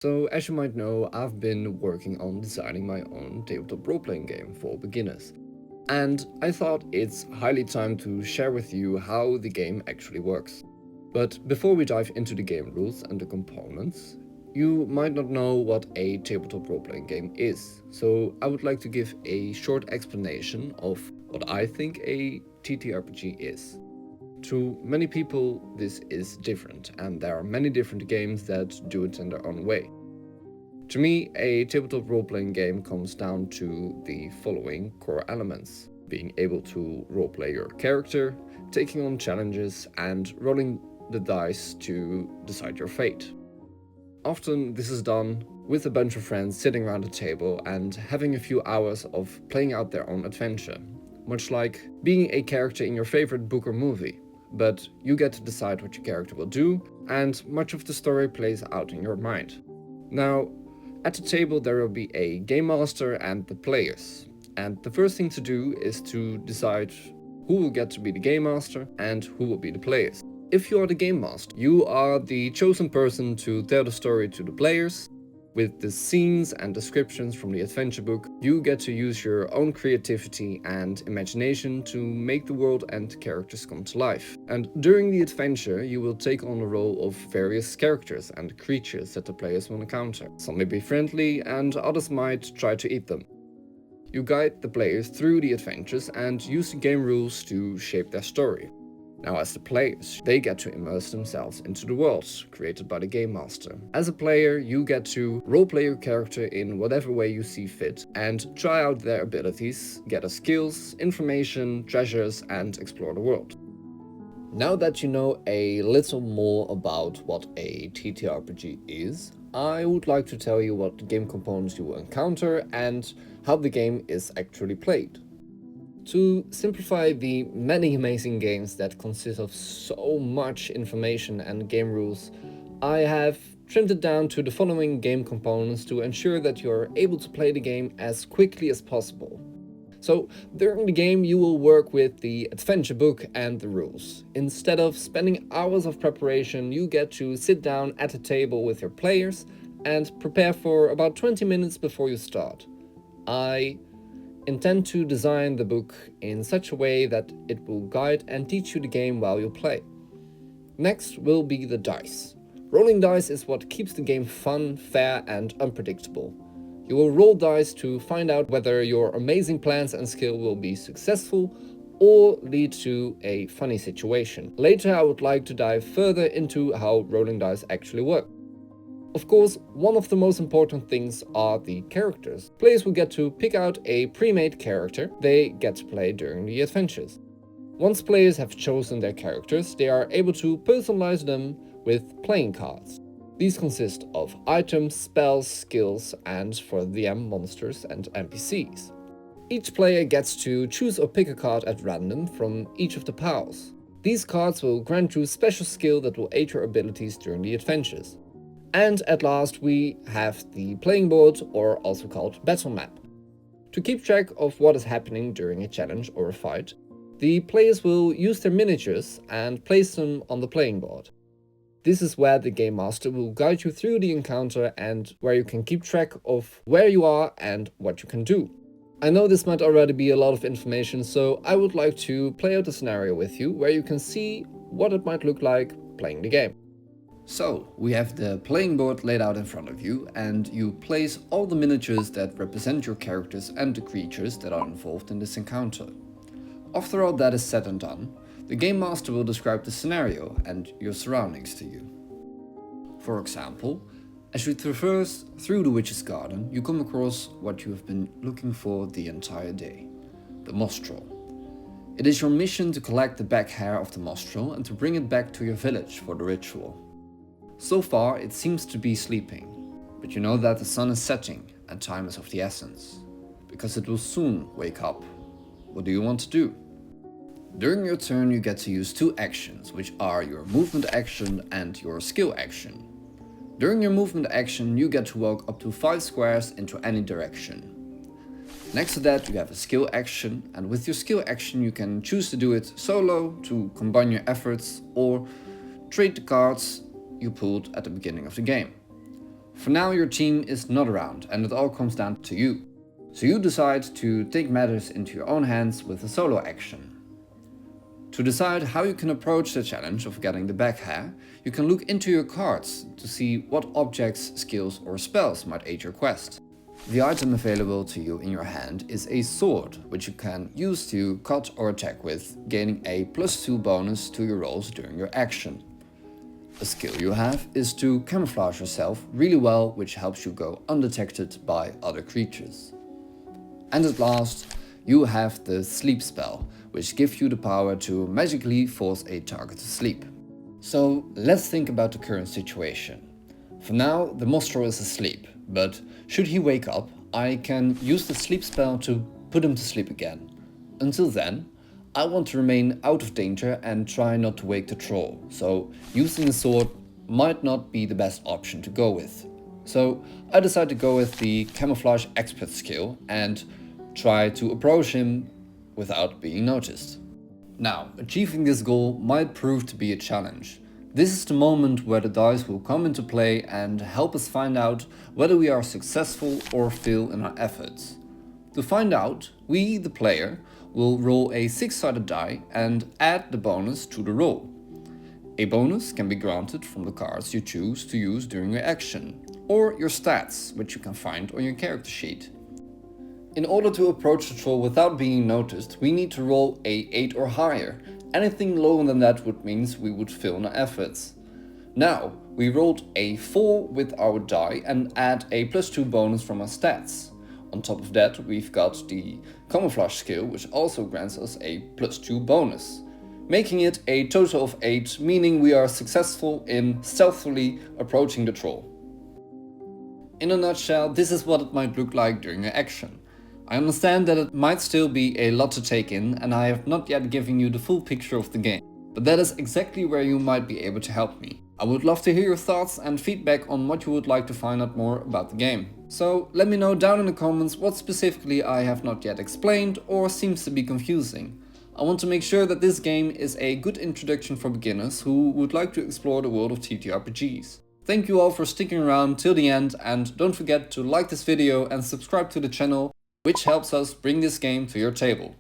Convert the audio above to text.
So, as you might know, I've been working on designing my own tabletop role-playing game for beginners. And I thought it's highly time to share with you how the game actually works. But before we dive into the game rules and the components, you might not know what a tabletop role-playing game is. So I would like to give a short explanation of what I think a TTRPG is. To many people, this is different, and there are many different games that do it in their own way. To me, a tabletop role-playing game comes down to the following core elements: being able to roleplay your character, taking on challenges, and rolling the dice to decide your fate. Often this is done with a bunch of friends sitting around a table and having a few hours of playing out their own adventure, much like being a character in your favorite book or movie. But you get to decide what your character will do, and much of the story plays out in your mind. Now, at the table there will be a game master and the players, and the first thing to do is to decide who will get to be the game master and who will be the players. If you are the game master, you are the chosen person to tell the story to the players. With the scenes and descriptions from the adventure book, you get to use your own creativity and imagination to make the world and characters come to life. And during the adventure, you will take on the role of various characters and creatures that the players will encounter. Some may be friendly and others might try to eat them. You guide the players through the adventures and use the game rules to shape their story. Now, as the players, they get to immerse themselves into the world created by the game master. As a player, you get to roleplay your character in whatever way you see fit and try out their abilities, gather skills, information, treasures, and explore the world. Now that you know a little more about what a TTRPG is, I would like to tell you what game components you will encounter and how the game is actually played. To simplify the many amazing games that consist of so much information and game rules, I have trimmed it down to the following game components to ensure that you're able to play the game as quickly as possible. So, during the game you will work with the adventure book and the rules. Instead of spending hours of preparation, you get to sit down at a table with your players and prepare for about 20 minutes before you start. I intend to design the book in such a way that it will guide and teach you the game while you play. Next will be the dice. Rolling dice is what keeps the game fun, fair, and unpredictable. You will roll dice to find out whether your amazing plans and skill will be successful or lead to a funny situation. Later I would like to dive further into how rolling dice actually work. Of course, one of the most important things are the characters. Players will get to pick out a pre-made character they get to play during the adventures. Once players have chosen their characters, they are able to personalize them with playing cards. These consist of items, spells, skills, and for the DM, monsters and NPCs. Each player gets to choose or pick a card at random from each of the piles. These cards will grant you special skill that will aid your abilities during the adventures. And at last we have the playing board, or also called battle map. To keep track of what is happening during a challenge or a fight, the players will use their miniatures and place them on the playing board. This is where the game master will guide you through the encounter and where you can keep track of where you are and what you can do. I know this might already be a lot of information, so I would like to play out a scenario with you where you can see what it might look like playing the game. So, we have the playing board laid out in front of you, and you place all the miniatures that represent your characters and the creatures that are involved in this encounter. After all that is said and done, the game master will describe the scenario and your surroundings to you. For example, as you traverse through the witch's garden, you come across what you have been looking for the entire day: the mostrel. It is your mission to collect the back hair of the mostrel and to bring it back to your village for the ritual. So far, it seems to be sleeping, but you know that the sun is setting and time is of the essence, because it will soon wake up. What do you want to do? During your turn, you get to use two actions, which are your movement action and your skill action. During your movement action, you get to walk up to 5 squares into any direction. Next to that, you have a skill action, and with your skill action, you can choose to do it solo to combine your efforts, or trade the cards you pulled at the beginning of the game. For now your team is not around and it all comes down to you. So you decide to take matters into your own hands with a solo action. To decide how you can approach the challenge of getting the back hair, you can look into your cards to see what objects, skills or spells might aid your quest. The item available to you in your hand is a sword, which you can use to cut or attack with, gaining a +2 bonus to your rolls during your action. A skill you have is to camouflage yourself really well, which helps you go undetected by other creatures. And at last, you have the sleep spell, which gives you the power to magically force a target to sleep. So let's think about the current situation. For now, the Mostro is asleep, but should he wake up, I can use the sleep spell to put him to sleep again. Until then, I want to remain out of danger and try not to wake the troll, so using a sword might not be the best option to go with. So I decide to go with the camouflage expert skill and try to approach him without being noticed. Now, achieving this goal might prove to be a challenge. This is the moment where the dice will come into play and help us find out whether we are successful or fail in our efforts. To find out, we, the player, will roll a 6-sided die and add the bonus to the roll. A bonus can be granted from the cards you choose to use during your action, or your stats, which you can find on your character sheet. In order to approach the troll without being noticed, we need to roll a 8 or higher. Anything lower than that would mean we would fail in our efforts. Now, we rolled a 4 with our die and add a +2 bonus from our stats. On top of that, we've got the camouflage skill, which also grants us a +2 bonus, making it a total of 8, meaning we are successful in stealthily approaching the troll. In a nutshell, this is what it might look like during an action. I understand that it might still be a lot to take in and I have not yet given you the full picture of the game, but that is exactly where you might be able to help me. I would love to hear your thoughts and feedback on what you would like to find out more about the game. So let me know down in the comments what specifically I have not yet explained or seems to be confusing. I want to make sure that this game is a good introduction for beginners who would like to explore the world of TTRPGs. Thank you all for sticking around till the end and don't forget to like this video and subscribe to the channel, which helps us bring this game to your table.